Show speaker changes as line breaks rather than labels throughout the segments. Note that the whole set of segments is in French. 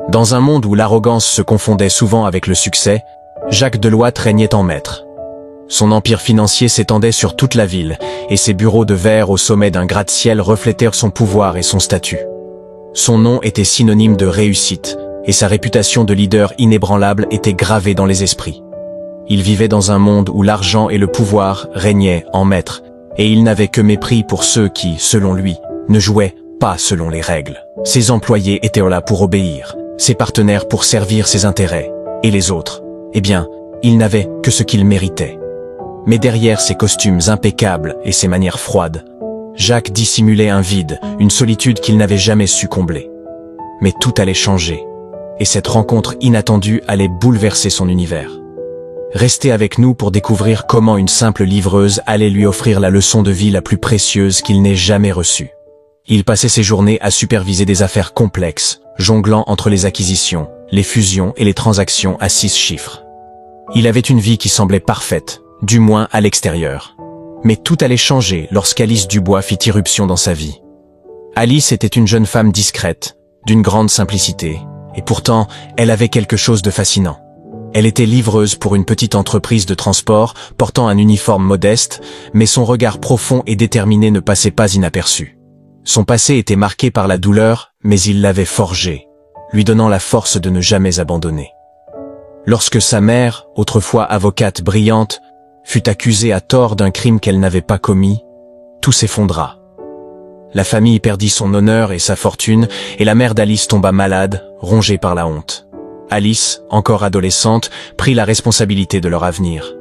Dans un monde où l'arrogance se confondait souvent avec le succès, Jacques Deloitte régnait en maître. Son empire financier s'étendait sur toute la ville, et ses bureaux de verre au sommet d'un gratte-ciel reflétèrent son pouvoir et son statut. Son nom était synonyme de réussite, et sa réputation de leader inébranlable était gravée dans les esprits. Il vivait dans un monde où l'argent et le pouvoir régnaient en maître, et il n'avait que mépris pour ceux qui, selon lui, ne jouaient pas selon les règles. Ses employés étaient là pour obéir, ses partenaires pour servir ses intérêts, et les autres, eh bien, ils n'avaient que ce qu'ils méritaient. Mais derrière ses costumes impeccables et ses manières froides, Jacques dissimulait un vide, une solitude qu'il n'avait jamais su combler. Mais tout allait changer, et cette rencontre inattendue allait bouleverser son univers. Restez avec nous pour découvrir comment une simple livreuse allait lui offrir la leçon de vie la plus précieuse qu'il n'ait jamais reçue. Il passait ses journées à superviser des affaires complexes, jonglant entre les acquisitions, les fusions et les transactions à 6 chiffres. Il avait une vie qui semblait parfaite, du moins à l'extérieur. Mais tout allait changer lorsqu'Alice Dubois fit irruption dans sa vie. Alice était une jeune femme discrète, d'une grande simplicité, et pourtant, elle avait quelque chose de fascinant. Elle était livreuse pour une petite entreprise de transport, portant un uniforme modeste, mais son regard profond et déterminé ne passait pas inaperçu. Son passé était marqué par la douleur, mais il l'avait forgé, lui donnant la force de ne jamais abandonner. Lorsque sa mère, autrefois avocate brillante, fut accusée à tort d'un crime qu'elle n'avait pas commis, tout s'effondra. La famille perdit son honneur et sa fortune, et la mère d'Alice tomba malade, rongée par la honte. Alice, encore adolescente, prit la responsabilité de leur avenir.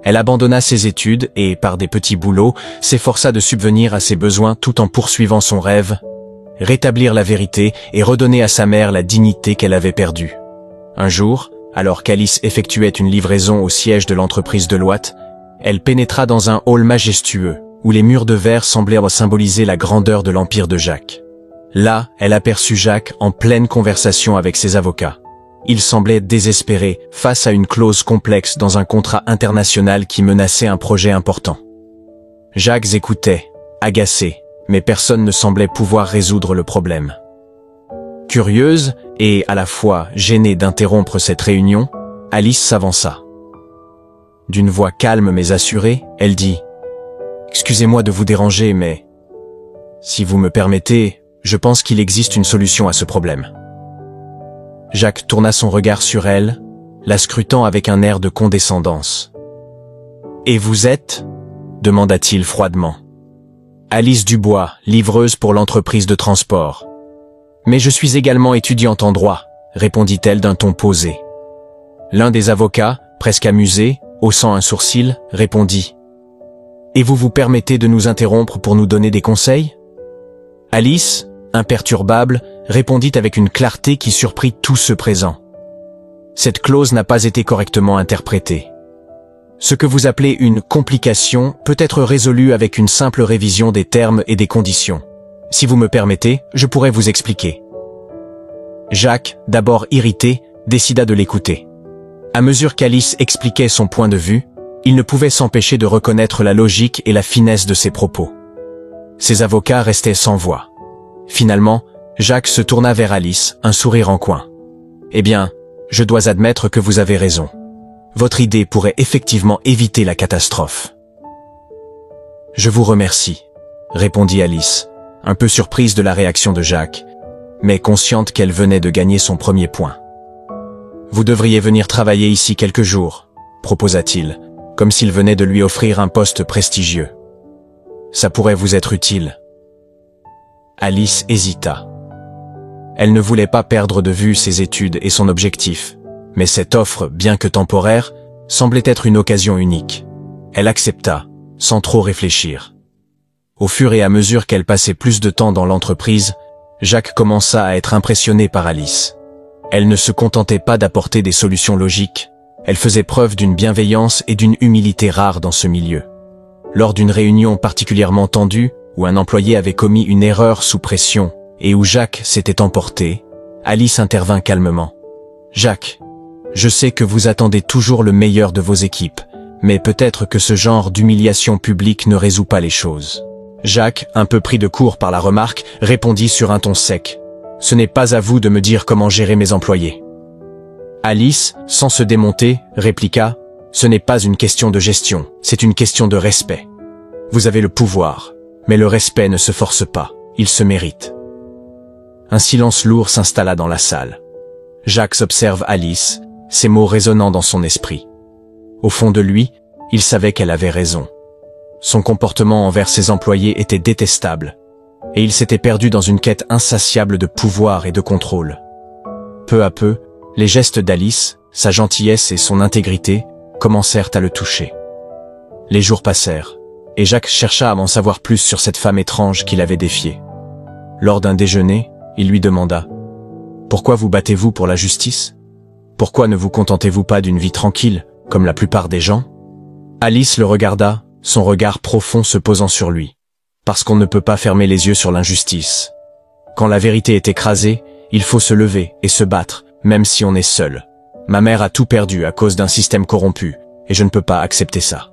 Elle abandonna ses études et, par des petits boulots, s'efforça de subvenir à ses besoins tout en poursuivant son rêve, rétablir la vérité et redonner à sa mère la dignité qu'elle avait perdue. Un jour, alors qu'Alice effectuait une livraison au siège de l'entreprise Deloitte, elle pénétra dans un hall majestueux, où les murs de verre semblaient symboliser la grandeur de l'empire de Jacques. Là, elle aperçut Jacques en pleine conversation avec ses avocats. Il semblait désespéré face à une clause complexe dans un contrat international qui menaçait un projet important. Jacques écoutait, agacé, mais personne ne semblait pouvoir résoudre le problème. Curieuse et à la fois gênée d'interrompre cette réunion, Alice s'avança. D'une voix calme mais assurée, elle dit « Excusez-moi de vous déranger, mais si vous me permettez, je pense qu'il existe une solution à ce problème. » Jacques tourna son regard sur elle, la scrutant avec un air de condescendance. « Et vous êtes ?» demanda-t-il froidement. « Alice Dubois, livreuse pour l'entreprise de transport. »« Mais je suis également étudiante en droit, » répondit-elle d'un ton posé. L'un des avocats, presque amusé, haussant un sourcil, répondit « Et vous vous permettez de nous interrompre pour nous donner des conseils ?» Alice, imperturbable, répondit avec une clarté qui surprit tous ceux présents. « Cette clause n'a pas été correctement interprétée. Ce que vous appelez une complication peut être résolu avec une simple révision des termes et des conditions. Si vous me permettez, je pourrais vous expliquer. » Jacques, d'abord irrité, décida de l'écouter. À mesure qu'Alice expliquait son point de vue, il ne pouvait s'empêcher de reconnaître la logique et la finesse de ses propos. Ses avocats restaient sans voix. Finalement, Jacques se tourna vers Alice, un sourire en coin. « Eh bien, je dois admettre que vous avez raison. Votre idée pourrait effectivement éviter la catastrophe. »« Je vous remercie, » répondit Alice, un peu surprise de la réaction de Jacques, mais consciente qu'elle venait de gagner son premier point. « Vous devriez venir travailler ici quelques jours, » proposa-t-il, comme s'il venait de lui offrir un poste prestigieux. « Ça pourrait vous être utile. » Alice hésita. Elle ne voulait pas perdre de vue ses études et son objectif, mais cette offre, bien que temporaire, semblait être une occasion unique. Elle accepta, sans trop réfléchir. Au fur et à mesure qu'elle passait plus de temps dans l'entreprise, Jacques commença à être impressionné par Alice. Elle ne se contentait pas d'apporter des solutions logiques, elle faisait preuve d'une bienveillance et d'une humilité rares dans ce milieu. Lors d'une réunion particulièrement tendue, où un employé avait commis une erreur sous pression, et où Jacques s'était emporté, Alice intervint calmement. « Jacques, je sais que vous attendez toujours le meilleur de vos équipes, mais peut-être que ce genre d'humiliation publique ne résout pas les choses. » Jacques, un peu pris de court par la remarque, répondit sur un ton sec. « Ce n'est pas à vous de me dire comment gérer mes employés. » Alice, sans se démonter, répliqua, « Ce n'est pas une question de gestion, c'est une question de respect. Vous avez le pouvoir, mais le respect ne se force pas, il se mérite. » Un silence lourd s'installa dans la salle. Jacques observe Alice, ces mots résonnant dans son esprit. Au fond de lui, il savait qu'elle avait raison. Son comportement envers ses employés était détestable, et il s'était perdu dans une quête insatiable de pouvoir et de contrôle. Peu à peu, les gestes d'Alice, sa gentillesse et son intégrité commencèrent à le toucher. Les jours passèrent, et Jacques chercha à en savoir plus sur cette femme étrange qu'il avait défiée. Lors d'un déjeuner, il lui demanda « Pourquoi vous battez-vous pour la justice? Pourquoi ne vous contentez-vous pas d'une vie tranquille, comme la plupart des gens ?» Alice le regarda, son regard profond se posant sur lui. « Parce qu'on ne peut pas fermer les yeux sur l'injustice. Quand la vérité est écrasée, il faut se lever et se battre, même si on est seul. Ma mère a tout perdu à cause d'un système corrompu, et je ne peux pas accepter ça. »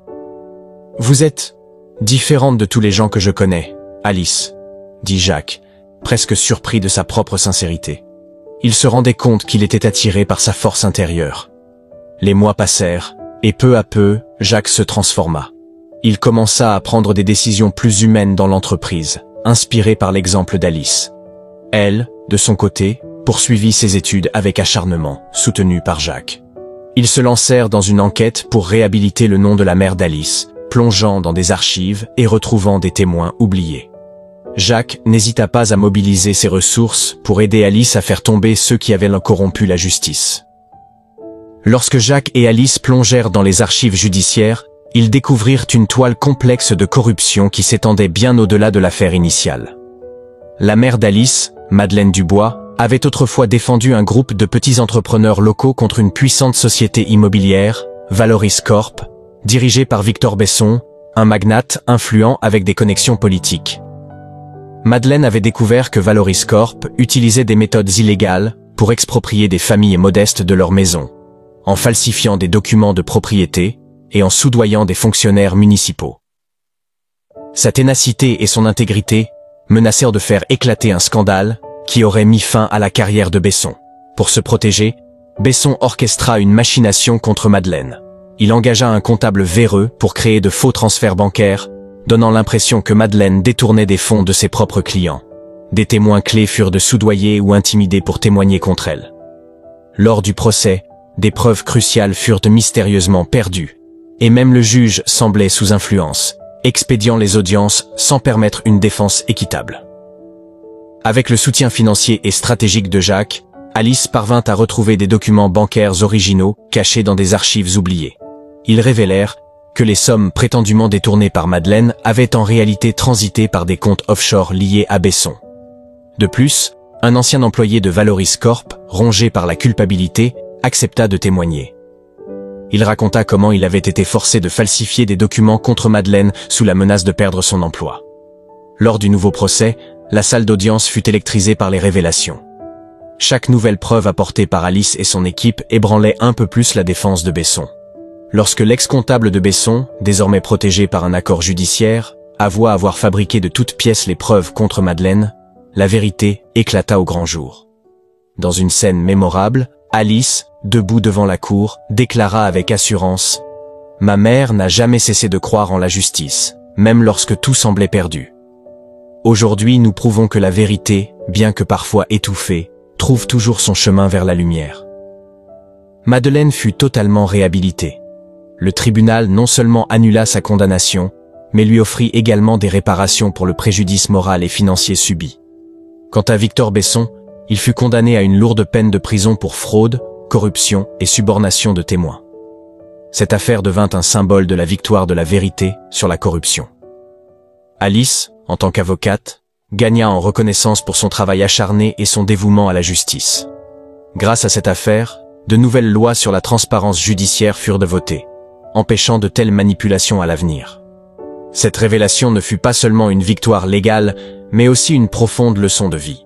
« Vous êtes différente de tous les gens que je connais, Alice, » dit Jacques, presque surpris de sa propre sincérité. Il se rendait compte qu'il était attiré par sa force intérieure. Les mois passèrent, et peu à peu, Jacques se transforma. Il commença à prendre des décisions plus humaines dans l'entreprise, inspiré par l'exemple d'Alice. Elle, de son côté, poursuivit ses études avec acharnement, soutenue par Jacques. Ils se lancèrent dans une enquête pour réhabiliter le nom de la mère d'Alice, plongeant dans des archives et retrouvant des témoins oubliés. Jacques n'hésita pas à mobiliser ses ressources pour aider Alice à faire tomber ceux qui avaient corrompu la justice. Lorsque Jacques et Alice plongèrent dans les archives judiciaires, ils découvrirent une toile complexe de corruption qui s'étendait bien au-delà de l'affaire initiale. La mère d'Alice, Madeleine Dubois, avait autrefois défendu un groupe de petits entrepreneurs locaux contre une puissante société immobilière, Valoris Corp, dirigée par Victor Besson, un magnate influent avec des connexions politiques. Madeleine avait découvert que Valoris Corp utilisait des méthodes illégales pour exproprier des familles modestes de leurs maisons, en falsifiant des documents de propriété et en soudoyant des fonctionnaires municipaux. Sa ténacité et son intégrité menacèrent de faire éclater un scandale qui aurait mis fin à la carrière de Besson. Pour se protéger, Besson orchestra une machination contre Madeleine. Il engagea un comptable véreux pour créer de faux transferts bancaires, donnant l'impression que Madeleine détournait des fonds de ses propres clients. Des témoins clés furent de soudoyer ou intimidés pour témoigner contre elle. Lors du procès, des preuves cruciales furent mystérieusement perdues, et même le juge semblait sous influence, expédiant les audiences sans permettre une défense équitable. Avec le soutien financier et stratégique de Jacques, Alice parvint à retrouver des documents bancaires originaux cachés dans des archives oubliées. Ils révélèrent que les sommes prétendument détournées par Madeleine avaient en réalité transité par des comptes offshore liés à Besson. De plus, un ancien employé de Valoris Corp, rongé par la culpabilité, accepta de témoigner. Il raconta comment il avait été forcé de falsifier des documents contre Madeleine sous la menace de perdre son emploi. Lors du nouveau procès, la salle d'audience fut électrisée par les révélations. Chaque nouvelle preuve apportée par Alice et son équipe ébranlait un peu plus la défense de Besson. Lorsque l'ex-comptable de Besson, désormais protégé par un accord judiciaire, avoua avoir fabriqué de toutes pièces les preuves contre Madeleine, la vérité éclata au grand jour. Dans une scène mémorable, Alice, debout devant la cour, déclara avec assurance « Ma mère n'a jamais cessé de croire en la justice, même lorsque tout semblait perdu. Aujourd'hui, nous prouvons que la vérité, bien que parfois étouffée, trouve toujours son chemin vers la lumière. » Madeleine fut totalement réhabilitée. Le tribunal non seulement annula sa condamnation, mais lui offrit également des réparations pour le préjudice moral et financier subi. Quant à Victor Besson, il fut condamné à une lourde peine de prison pour fraude, corruption et subornation de témoins. Cette affaire devint un symbole de la victoire de la vérité sur la corruption. Alice, en tant qu'avocate, gagna en reconnaissance pour son travail acharné et son dévouement à la justice. Grâce à cette affaire, de nouvelles lois sur la transparence judiciaire furent votées, empêchant de telles manipulations à l'avenir. Cette révélation ne fut pas seulement une victoire légale, mais aussi une profonde leçon de vie.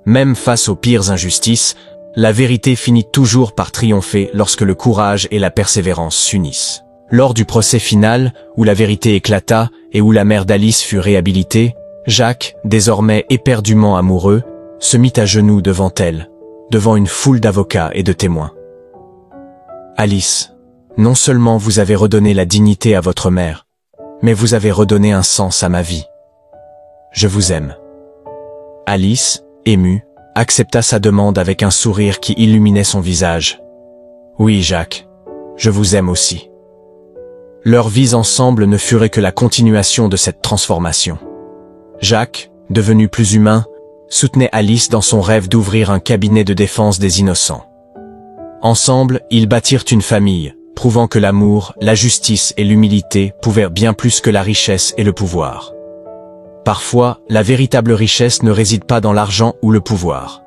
Même face aux pires injustices, la vérité finit toujours par triompher lorsque le courage et la persévérance s'unissent. Lors du procès final, où la vérité éclata et où la mère d'Alice fut réhabilitée, Jacques, désormais éperdument amoureux, se mit à genoux devant elle, devant une foule d'avocats et de témoins. « Alice, non seulement vous avez redonné la dignité à votre mère, mais vous avez redonné un sens à ma vie. Je vous aime. » Alice, émue, accepta sa demande avec un sourire qui illuminait son visage. « Oui, Jacques, je vous aime aussi. » Leurs vies ensemble ne furent que la continuation de cette transformation. Jacques, devenu plus humain, soutenait Alice dans son rêve d'ouvrir un cabinet de défense des innocents. Ensemble, ils bâtirent une famille, prouvant que l'amour, la justice et l'humilité pouvaient bien plus que la richesse et le pouvoir. Parfois, la véritable richesse ne réside pas dans l'argent ou le pouvoir.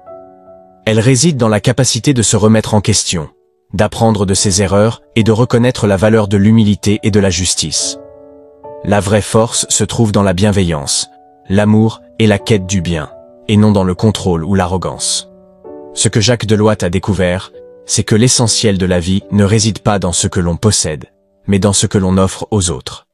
Elle réside dans la capacité de se remettre en question, d'apprendre de ses erreurs et de reconnaître la valeur de l'humilité et de la justice. La vraie force se trouve dans la bienveillance, l'amour et la quête du bien, et non dans le contrôle ou l'arrogance. Ce que Jacques Deloitte a découvert, c'est que l'essentiel de la vie ne réside pas dans ce que l'on possède, mais dans ce que l'on offre aux autres.